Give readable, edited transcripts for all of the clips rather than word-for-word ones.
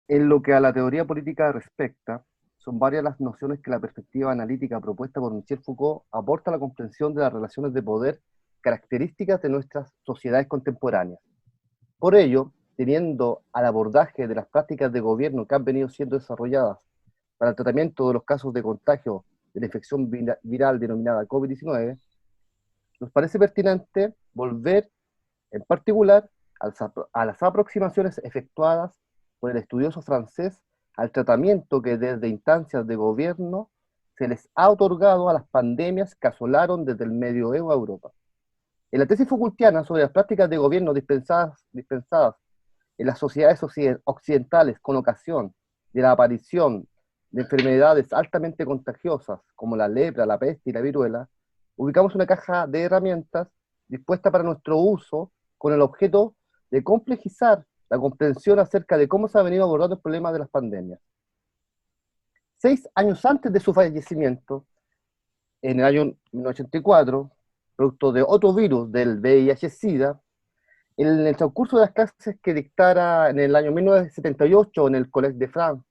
En lo que a la teoría política respecta, son varias las nociones que la perspectiva analítica propuesta por Michel Foucault aporta a la comprensión de las relaciones de poder características de nuestras sociedades contemporáneas. Por ello, teniendo al abordaje de las prácticas de gobierno que han venido siendo desarrolladas para el tratamiento de los casos de contagio de la infección viral denominada COVID-19, nos parece pertinente volver en particular a las aproximaciones efectuadas por el estudioso francés al tratamiento que desde instancias de gobierno se les ha otorgado a las pandemias que asolaron desde el medioevo a Europa. En la tesis Foucaultiana sobre las prácticas de gobierno dispensadas en las sociedades occidentales con ocasión de la aparición de enfermedades altamente contagiosas como la lepra, la peste y la viruela, ubicamos una caja de herramientas dispuesta para nuestro uso con el objeto de complejizar la comprensión acerca de cómo se ha venido abordando el problema de las pandemias. 6 años antes de su fallecimiento, en el año 1984, producto de otro virus del VIH-Sida, en el transcurso de las clases que dictara en el año 1978 en el Collège de France,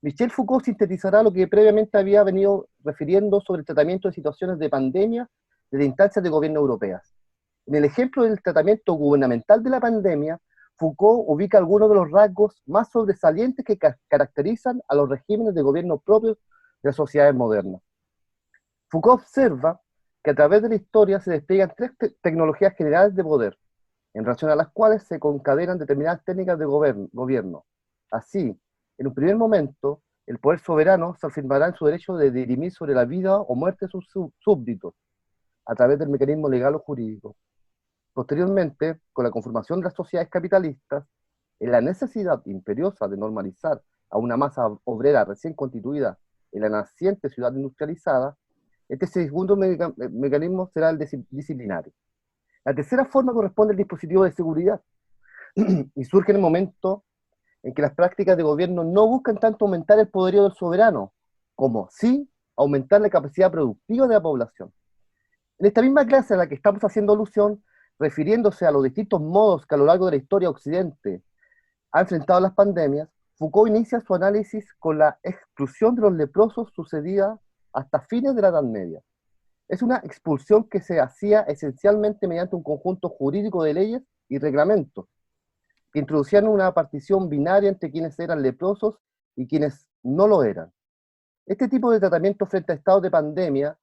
Michel Foucault sintetizará lo que previamente había venido refiriendo sobre el tratamiento de situaciones de pandemia desde instancias de gobierno europeas. En el ejemplo del tratamiento gubernamental de la pandemia, Foucault ubica algunos de los rasgos más sobresalientes que caracterizan a los regímenes de gobierno propios de las sociedades modernas. Foucault observa que a través de la historia se despliegan tres tecnologías generales de poder, en relación a las cuales se concadenan determinadas técnicas de gobierno. Así, en un primer momento, el poder soberano se afirmará en su derecho de dirimir sobre la vida o muerte de sus súbditos, a través del mecanismo legal o jurídico. Posteriormente, con la conformación de las sociedades capitalistas, en la necesidad imperiosa de normalizar a una masa obrera recién constituida en la naciente ciudad industrializada, este segundo mecanismo será el disciplinario. La tercera forma corresponde al dispositivo de seguridad y surge en el momento en que las prácticas de gobierno no buscan tanto aumentar el poderío del soberano, como sí aumentar la capacidad productiva de la población. En esta misma clase a la que estamos haciendo alusión, refiriéndose a los distintos modos que a lo largo de la historia Occidente ha enfrentado las pandemias, Foucault inicia su análisis con la exclusión de los leprosos sucedida hasta fines de la Edad Media. Es una expulsión que se hacía esencialmente mediante un conjunto jurídico de leyes y reglamentos, que introducían una partición binaria entre quienes eran leprosos y quienes no lo eran. Este tipo de tratamiento frente a estados de pandemia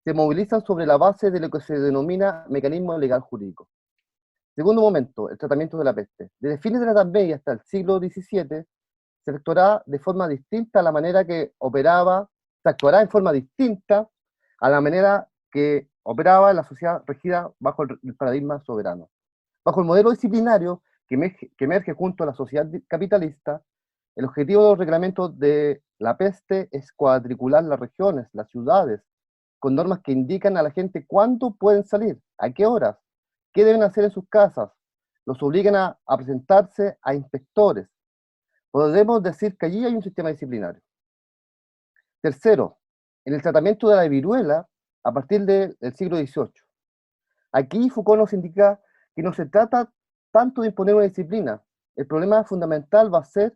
se movilizan sobre la base de lo que se denomina mecanismo legal jurídico. Segundo momento, el tratamiento de la peste. Desde fines de la Edad Media hasta el siglo XVII, se actuará de forma distinta a la manera que operaba, se actuará en forma distinta a la manera que operaba la sociedad regida bajo el paradigma soberano. Bajo el modelo disciplinario que emerge junto a la sociedad capitalista, el objetivo de los reglamentos de la peste es cuadricular las regiones, las ciudades, con normas que indican a la gente cuándo pueden salir, a qué horas, qué deben hacer en sus casas, los obligan a presentarse a inspectores. Podemos decir que allí hay un sistema disciplinario. Tercero, en el tratamiento de la viruela a partir del siglo XVIII. Aquí Foucault nos indica que no se trata tanto de imponer una disciplina. El problema fundamental va a ser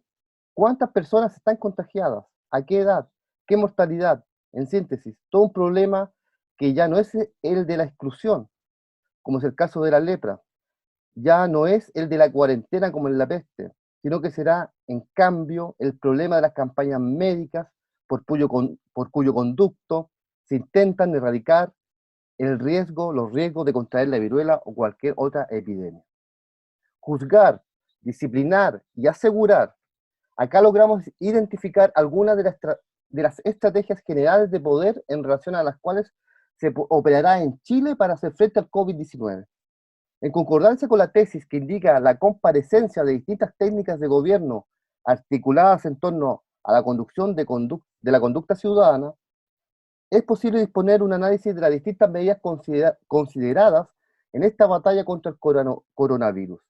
cuántas personas están contagiadas, a qué edad, qué mortalidad. En síntesis, todo un problema que ya no es el de la exclusión, como es el caso de la lepra, ya no es el de la cuarentena como en la peste, sino que será, en cambio, el problema de las campañas médicas por cuyo conducto se intentan erradicar los riesgos de contraer la viruela o cualquier otra epidemia. Juzgar, disciplinar y asegurar. Acá logramos identificar algunas de las estrategias generales de poder en relación a las cuales se operará en Chile para hacer frente al COVID-19. En concordancia con la tesis que indica la comparecencia de distintas técnicas de gobierno articuladas en torno a la conducción de la conducta ciudadana, es posible disponer un análisis de las distintas medidas consideradas en esta batalla contra el coronavirus,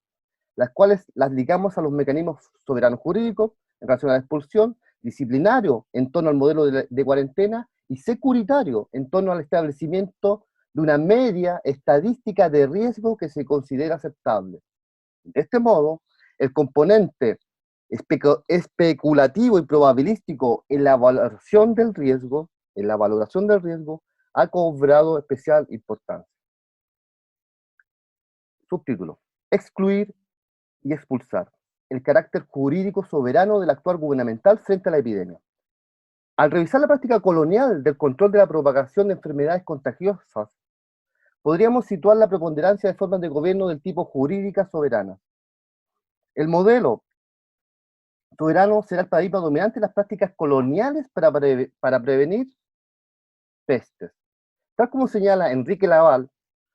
las cuales las ligamos a los mecanismos soberanos jurídicos en relación a la expulsión, disciplinario en torno al modelo de cuarentena y securitario en torno al establecimiento de una media estadística de riesgo que se considera aceptable. De este modo, el componente especulativo y probabilístico en la valoración del riesgo, ha cobrado especial importancia. Subtítulo: excluir y expulsar el carácter jurídico soberano del actuar gubernamental frente a la epidemia. Al revisar la práctica colonial del control de la propagación de enfermedades contagiosas, podríamos situar la preponderancia de formas de gobierno del tipo jurídica soberana. El modelo soberano será el paradigma dominante de las prácticas coloniales para prevenir pestes. Tal como señala Enrique Laval,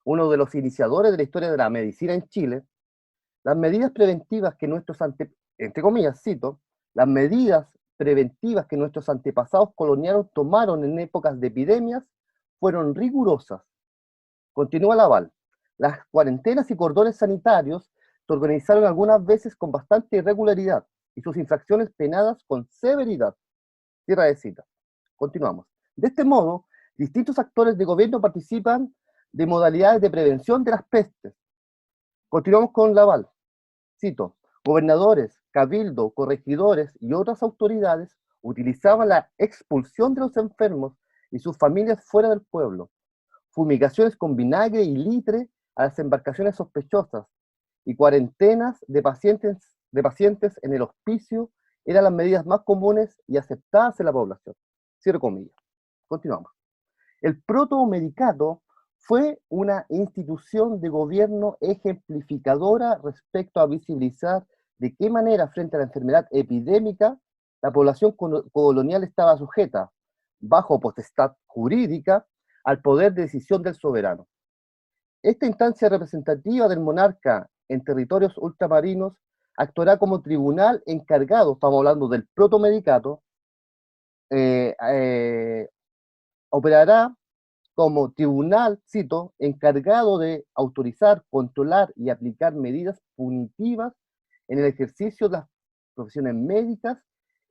uno de los iniciadores de la historia de la medicina en Chile, las medidas preventivas que entre comillas, cito, las medidas preventivas que nuestros antepasados coloniales tomaron en épocas de epidemias fueron rigurosas. Continúa Laval. Las cuarentenas y cordones sanitarios se organizaron algunas veces con bastante irregularidad y sus infracciones penadas con severidad. Cierra de cita. Continuamos. De este modo, distintos actores de gobierno participan de modalidades de prevención de las pestes. Continuamos con Laval. Cito: gobernadores, cabildo, corregidores y otras autoridades utilizaban la expulsión de los enfermos y sus familias fuera del pueblo, fumigaciones con vinagre y litre a las embarcaciones sospechosas y cuarentenas de pacientes en el hospicio eran las medidas más comunes y aceptadas en la población. Cierro comillas. Continuamos. El protomedicato fue una institución de gobierno ejemplificadora respecto a visibilizar de qué manera frente a la enfermedad epidémica la población colonial estaba sujeta, bajo potestad jurídica, al poder de decisión del soberano. Esta instancia representativa del monarca en territorios ultramarinos actuará como tribunal encargado, estamos hablando del protomedicato, operará como tribunal, cito, encargado de autorizar, controlar y aplicar medidas punitivas en el ejercicio de las profesiones médicas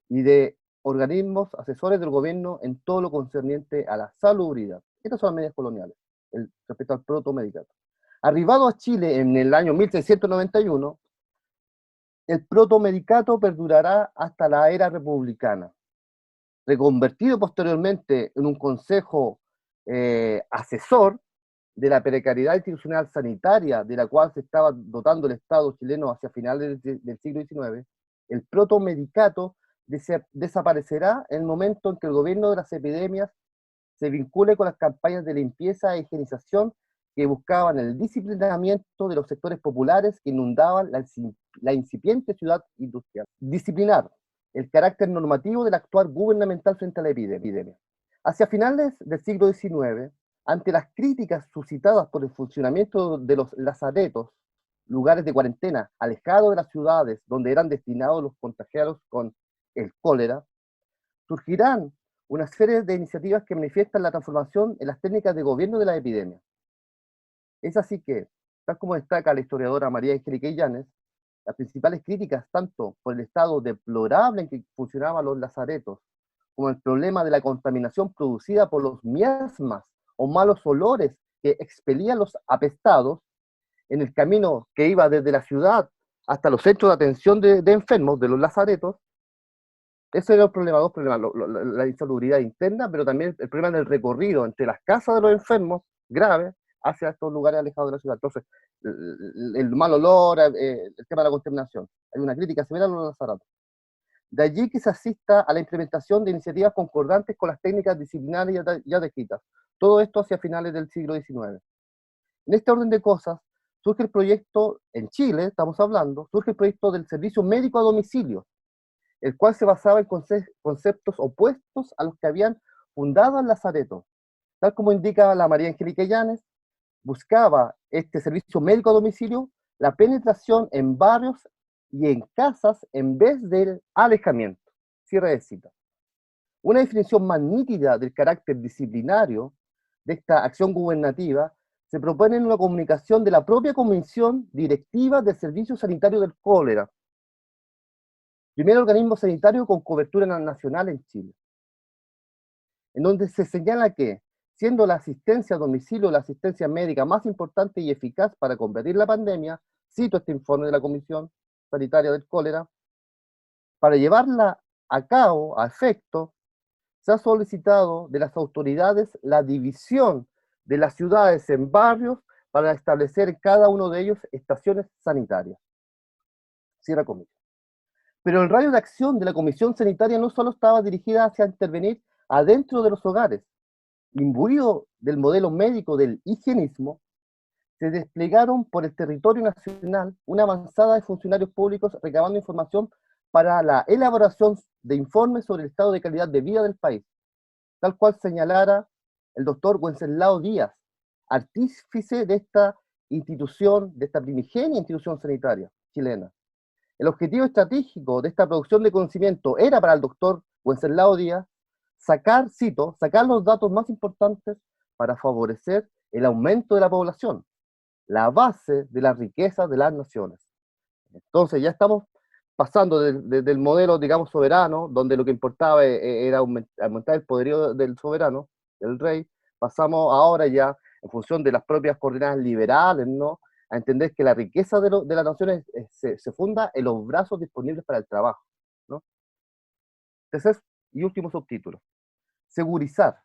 y de organismos asesores del gobierno en todo lo concerniente a la salubridad. Estas son las medidas coloniales respecto al protomedicato. Arribado a Chile en el año 1691, el protomedicato perdurará hasta la era republicana, reconvertido posteriormente en un consejo asesor de la precariedad institucional sanitaria de la cual se estaba dotando el Estado chileno hacia finales del siglo XIX. El protomedicato desaparecerá en el momento en que el gobierno de las epidemias se vincule con las campañas de limpieza e higienización que buscaban el disciplinamiento de los sectores populares que inundaban la incipiente ciudad industrial. Disciplinar el carácter normativo del actuar gubernamental frente a la epidemia. Hacia finales del siglo XIX, ante las críticas suscitadas por el funcionamiento de los lazaretos, lugares de cuarentena alejados de las ciudades donde eran destinados los contagiados con el cólera, surgirán una serie de iniciativas que manifiestan la transformación en las técnicas de gobierno de la epidemia. Es así que, tal como destaca la historiadora María Angélica Illanes, las principales críticas, tanto por el estado deplorable en que funcionaban los lazaretos, como el problema de la contaminación producida por los miasmas o malos olores que expelían los apestados en el camino que iba desde la ciudad hasta los centros de atención de enfermos de los lazaretos. Ese era el problema, dos problemas, la insalubridad interna, pero también el problema del recorrido entre las casas de los enfermos graves hacia estos lugares alejados de la ciudad. Entonces, el mal olor, el tema de la contaminación. Hay una crítica severa a los lazaretos. De allí que se asista a la implementación de iniciativas concordantes con las técnicas disciplinarias ya descritas. Todo esto hacia finales del siglo XIX. En este orden de cosas, surge el proyecto, en Chile estamos hablando, surge el proyecto del servicio médico a domicilio, el cual se basaba en conceptos opuestos a los que habían fundado el lazareto. Tal como indica la María Angélica Illanes, buscaba este servicio médico a domicilio la penetración en barrios y en casas en vez del alejamiento. Cierre de cita. Una definición más nítida del carácter disciplinario de esta acción gubernativa se propone en una comunicación de la propia Comisión Directiva del Servicio Sanitario del Cólera, primer organismo sanitario con cobertura nacional en Chile, en donde se señala que, siendo la asistencia a domicilio la asistencia médica más importante y eficaz para combatir la pandemia, cito este informe de la Comisión Sanitaria del Cólera, Para llevarla a cabo, a efecto, se ha solicitado de las autoridades la división de las ciudades en barrios para establecer en cada uno de ellos estaciones sanitarias. Cierra comillas. Pero el radio de acción de la Comisión Sanitaria no solo estaba dirigida hacia intervenir adentro de los hogares. Imbuido del modelo médico del higienismo, se desplegaron por el territorio nacional una avanzada de funcionarios públicos recabando información para la elaboración de informes sobre el estado de calidad de vida del país, tal cual señalara el doctor Wenceslao Díaz, artífice de esta institución, de esta primigenia institución sanitaria chilena. El objetivo estratégico de esta producción de conocimiento era para el doctor Wenceslao Díaz sacar, cito, sacar los datos más importantes para favorecer el aumento de la población, la base de la riqueza de las naciones. Entonces ya estamos pasando del modelo, digamos, soberano, donde lo que importaba era aumentar el poderío del soberano, del rey, pasamos ahora ya, en función de las propias coordenadas liberales, ¿no?, a entender que la riqueza de las naciones se funda en los brazos disponibles para el trabajo, ¿no? Tercer y último subtítulo: segurizar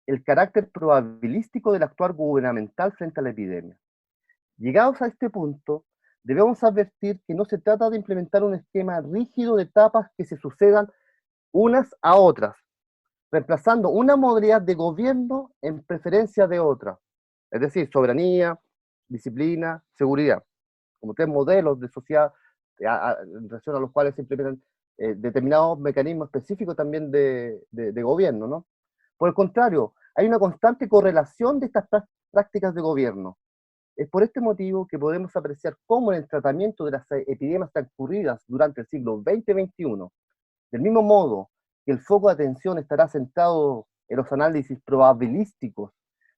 el carácter probabilístico del actuar gubernamental frente a la epidemia. Llegados a este punto, debemos advertir que no se trata de implementar un esquema rígido de etapas que se sucedan unas a otras, reemplazando una modalidad de gobierno en preferencia de otra, es decir, soberanía, disciplina, seguridad, como tres modelos de sociedad en relación a los cuales se implementan determinados mecanismos específicos también de gobierno, ¿no? Por el contrario, hay una constante correlación de estas prácticas de gobierno. Es por este motivo que podemos apreciar cómo en el tratamiento de las epidemias transcurridas durante el siglo XX-XXI, del mismo modo que el foco de atención estará centrado en los análisis probabilísticos,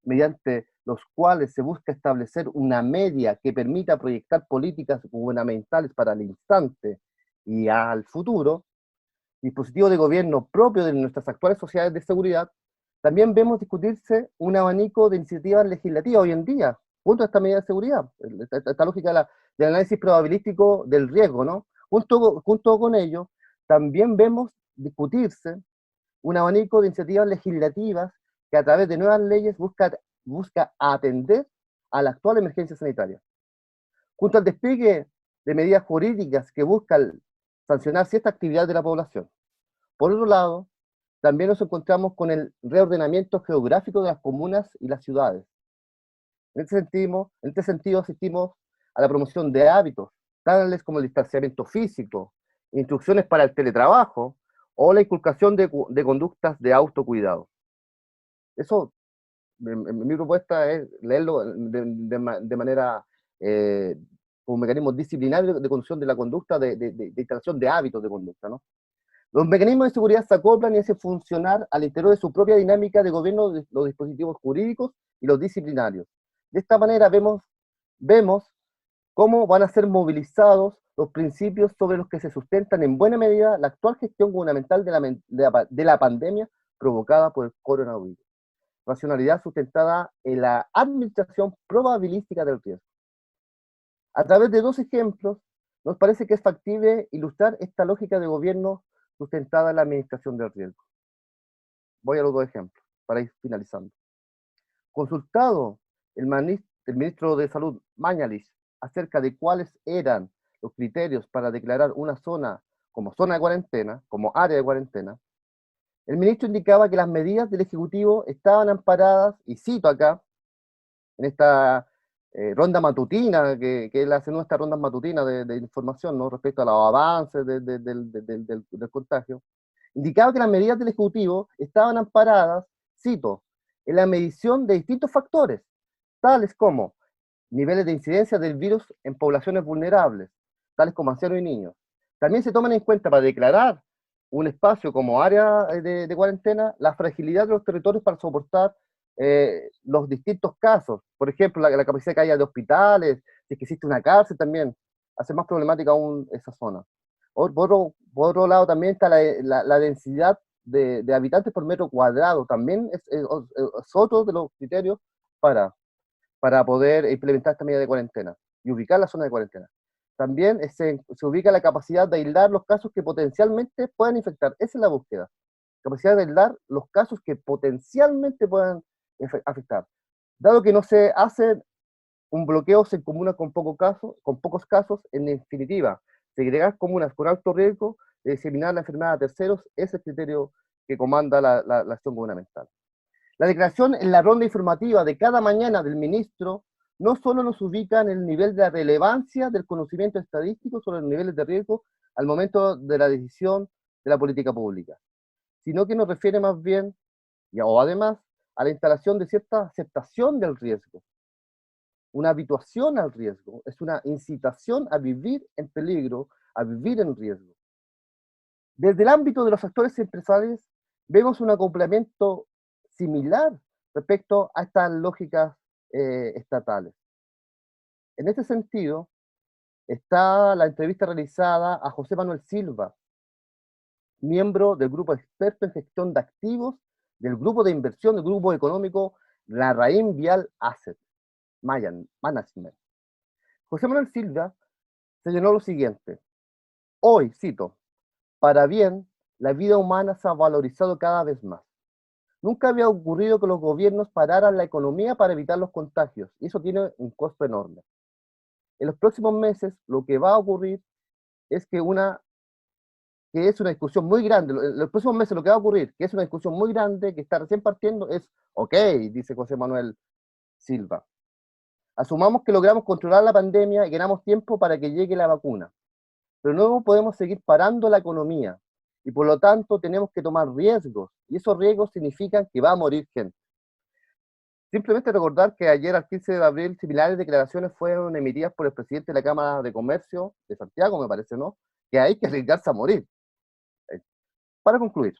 mediante los cuales se busca establecer una media que permita proyectar políticas gubernamentales para el instante y al futuro, dispositivo de gobierno propio de nuestras actuales sociedades de seguridad, también vemos discutirse un abanico de iniciativas legislativas hoy en día, junto a esta medida de seguridad, esta lógica del análisis probabilístico del riesgo, ¿no? Junto con ello, también vemos discutirse un abanico de iniciativas legislativas que a través de nuevas leyes busca atender a la actual emergencia sanitaria. Junto al despliegue de medidas jurídicas que buscan sancionar cierta actividad de la población. Por otro lado, también nos encontramos con el reordenamiento geográfico de las comunas y las ciudades. En este sentido asistimos a la promoción de hábitos, tales como el distanciamiento físico, instrucciones para el teletrabajo o la inculcación de conductas de autocuidado. Eso, mi propuesta es leerlo de manera, como mecanismo disciplinario de conducción de la conducta, de instalación de hábitos de conducta, ¿no? Los mecanismos de seguridad se acoplan y hacen funcionar al interior de su propia dinámica de gobierno de los dispositivos jurídicos y los disciplinarios. De esta manera vemos cómo van a ser movilizados los principios sobre los que se sustentan en buena medida la actual gestión gubernamental de la pandemia provocada por el coronavirus. Racionalidad sustentada en la administración probabilística del riesgo. A través de dos ejemplos, nos parece que es factible ilustrar esta lógica de gobierno sustentada en la administración del riesgo. Voy a los dos ejemplos, para ir finalizando. Consultado el ministro de Salud, Mañalich, acerca de cuáles eran los criterios para declarar una zona como zona de cuarentena, como área de cuarentena, el ministro indicaba que las medidas del Ejecutivo estaban amparadas, y cito acá, en esta ronda matutina, que él hace nuestra ronda matutina de información, ¿no?, respecto a los avances del contagio, indicaba que las medidas del Ejecutivo estaban amparadas, cito, en la medición de distintos factores, tales como niveles de incidencia del virus en poblaciones vulnerables, tales como ancianos y niños. También se toman en cuenta para declarar un espacio como área de cuarentena la fragilidad de los territorios para soportar los distintos casos. Por ejemplo, la capacidad que haya de hospitales, si es que existe una cárcel también, hace más problemática aún esa zona. Por otro lado, también está la densidad de habitantes por metro cuadrado, también es otro de los criterios para poder implementar esta medida de cuarentena y ubicar la zona de cuarentena. También se ubica la capacidad de aislar los casos que potencialmente puedan infectar. Esa es la búsqueda. Capacidad de aislar los casos que potencialmente puedan afectar. Dado que no se hace un bloqueo, se comuna con pocos casos, en definitiva, segregar comunas con alto riesgo de diseminar la enfermedad a terceros es el criterio que comanda la acción gubernamental. La declaración en la ronda informativa de cada mañana del ministro no solo nos ubica en el nivel de la relevancia del conocimiento estadístico sobre los niveles de riesgo al momento de la decisión de la política pública, sino que nos refiere más bien, o además, a la instalación de cierta aceptación del riesgo, una habituación al riesgo, es una incitación a vivir en peligro, a vivir en riesgo. Desde el ámbito de los actores empresariales, vemos un acoplamiento similar respecto a estas lógicas estatales. En este sentido, está la entrevista realizada a José Manuel Silva, miembro del grupo experto en gestión de activos del grupo de inversión del grupo económico Larraín Vial Asset Management. José Manuel Silva señaló lo siguiente: hoy, cito, para bien, la vida humana se ha valorizado cada vez más. Nunca había ocurrido que los gobiernos pararan la economía para evitar los contagios, y eso tiene un costo enorme. En los próximos meses, lo que va a ocurrir es que es una discusión muy grande. En los próximos meses lo que va a ocurrir, que es una discusión muy grande, que está recién partiendo, es, ok, dice José Manuel Silva. Asumamos que logramos controlar la pandemia y ganamos tiempo para que llegue la vacuna. Pero no podemos seguir parando la economía. Y por lo tanto tenemos que tomar riesgos. Y esos riesgos significan que va a morir gente. Simplemente recordar que ayer, al 15 de abril, similares declaraciones fueron emitidas por el presidente de la Cámara de Comercio de Santiago, me parece, ¿no? Que hay que arriesgarse a morir. Para concluir,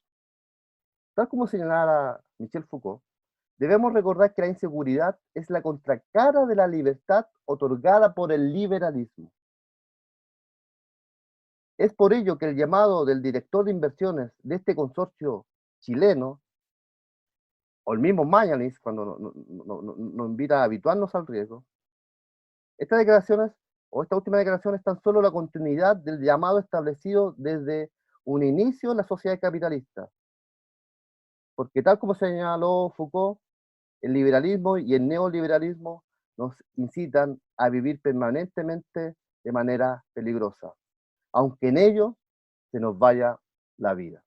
tal como señalaba Michel Foucault, debemos recordar que la inseguridad es la contracara de la libertad otorgada por el liberalismo. Es por ello que el llamado del director de inversiones de este consorcio chileno, o el mismo Mañalich, cuando nos invita a habituarnos al riesgo, estas declaraciones, o esta última declaración, es tan solo la continuidad del llamado establecido desde un inicio en la sociedad capitalista. Porque tal como señaló Foucault, el liberalismo y el neoliberalismo nos incitan a vivir permanentemente de manera peligrosa, aunque en ello se nos vaya la vida.